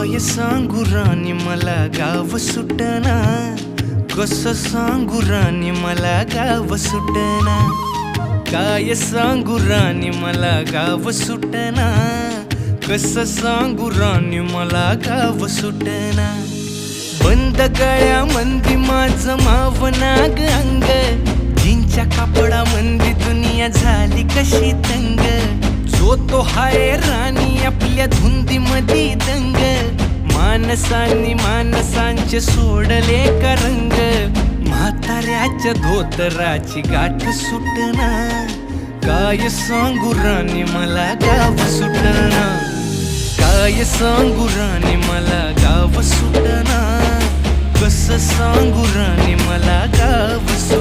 काय सांगू राणी मला गाव सुटना, कसं सांगू राणी मला गाव सुटना, काय सांगू राणी मला गाव सुटना, कसं सांगू राणी मला गाव सुटना। बंद गळ्यामंदी माझं मावनाग अंग, जीनच्या कापडामंदी दुनिया झाली कशी तंग, जो तो हाय राणी आपल्या धुंदीमधी दंग, माणसांनी माणसांचे सोडले का रंग, म्हाताऱ्याच्या धोतराची गाठ सुटना, काय सांगू राणी मला गाव सुटना, काय सांगू राणी मला गाव सुटना, कसं सांगू राणी मला गाव सुटना।